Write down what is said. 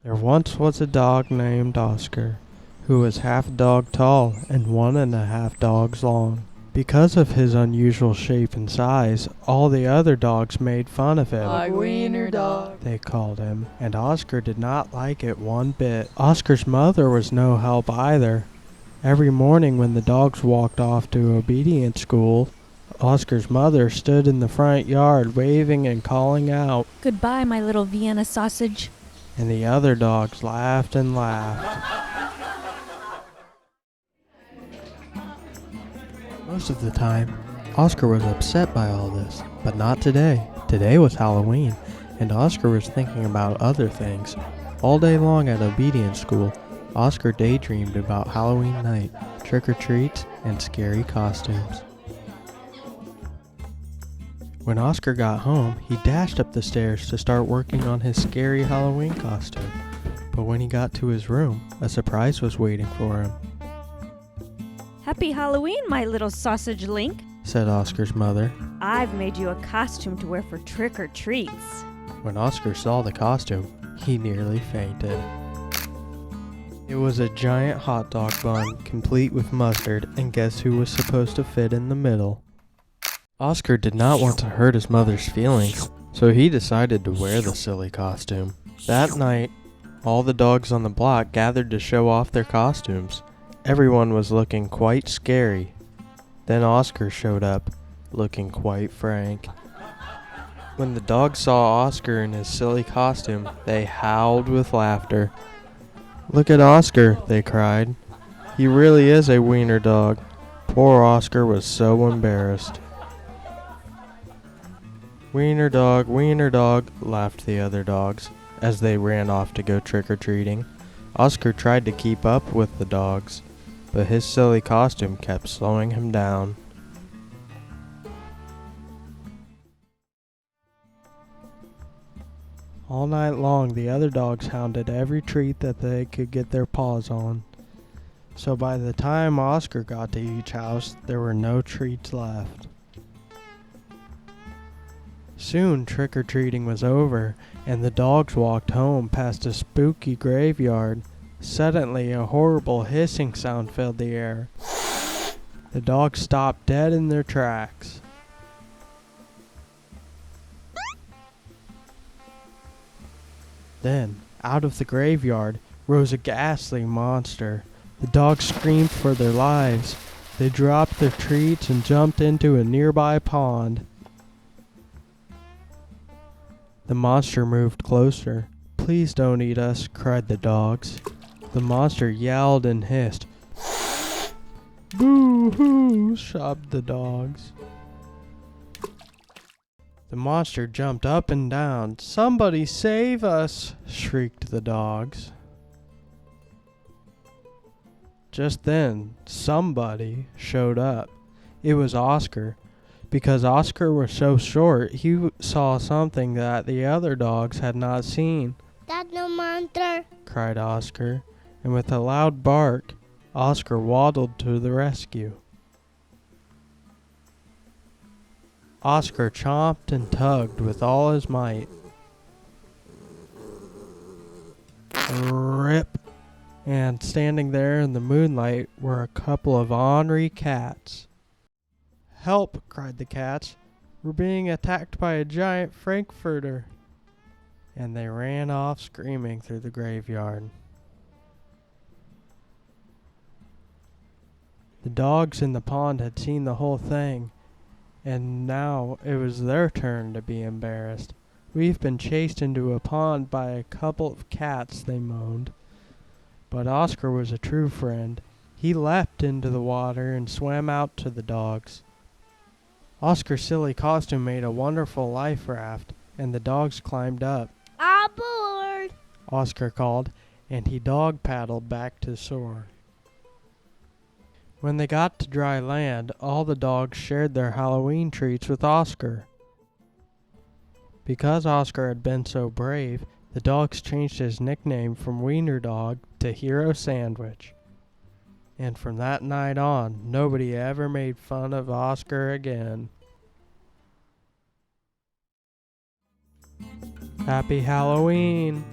There once was a dog named Oscar, who was half dog tall and 1.5 dogs long. Because of his unusual shape and size, all the other dogs made fun of him. Hallo-Wiener dog, They called him, and Oscar did not like it one bit. Oscar's mother was no help either. Every morning when the dogs walked off to obedience school, Oscar's mother stood in the front yard waving and calling out, "Goodbye, my little Vienna sausage." and the other dogs laughed and laughed. Most of the time, Oscar was upset by all this, but not today. Today was Halloween, and Oscar was thinking about other things. All day long at obedience school, Oscar daydreamed about Halloween night, trick-or-treats, and scary costumes. When Oscar got home, he dashed up the stairs to start working on his scary Halloween costume. But when he got to his room, a surprise was waiting for him, "Happy Halloween, my little sausage link. said Oscar's mother. I've made you a costume to wear for trick-or-treats." When Oscar saw the costume, he nearly fainted. It was a giant hot dog bun, complete with mustard, and guess who was supposed to fit in the middle? Oscar did not want to hurt his mother's feelings, so he decided to wear the silly costume. That night, all the dogs on the block gathered to show off their costumes. Everyone was looking quite scary. Then Oscar showed up, looking quite frank. When the dogs saw Oscar in his silly costume, they howled with laughter. "Look at Oscar," they cried. "He really is a wiener dog." Poor Oscar was so embarrassed. Wiener dog," laughed the other dogs, as they ran off to go trick-or-treating. Oscar tried to keep up with the dogs, but his silly costume kept slowing him down. All night long, the other dogs hounded every treat that they could get their paws on. So by the time Oscar got to each house, there were no treats left. Soon trick-or-treating was over, and the dogs walked home past a spooky graveyard. Suddenly, a horrible hissing sound filled the air. The dogs stopped dead in their tracks. Then, out of the graveyard, rose a ghastly monster. The dogs screamed for their lives. They dropped their treats and jumped into a nearby pond. The monster moved closer. "Please don't eat us," cried the dogs. The monster yelled and hissed. "Boo-hoo!" sobbed the dogs. The monster jumped up and down. "Somebody save us!" shrieked the dogs. Just then, somebody showed up. It was Oscar. Because Oscar was so short, he saw something that the other dogs had not seen. "That's no monster," cried Oscar, and with a loud bark, Oscar waddled to the rescue. Oscar chomped and tugged with all his might. Rip! And standing there in the moonlight were a couple of ornery cats. "Help!" cried the cats. "We're being attacked by a giant frankfurter." And they ran off screaming through the graveyard. The dogs in the pond had seen the whole thing, and now it was their turn to be embarrassed. "We've been chased into a pond by a couple of cats," they moaned. But Oscar was a true friend. He leapt into the water and swam out to the dogs. Oscar's silly costume made a wonderful life raft, and the dogs climbed up. "Aboard!" Oscar called, and he dog paddled back to shore. When they got to dry land, all the dogs shared their Halloween treats with Oscar. Because Oscar had been so brave, the dogs changed his nickname from Wiener Dog to Hero Sandwich. And from that night on, nobody ever made fun of Oscar again. Happy Halloween!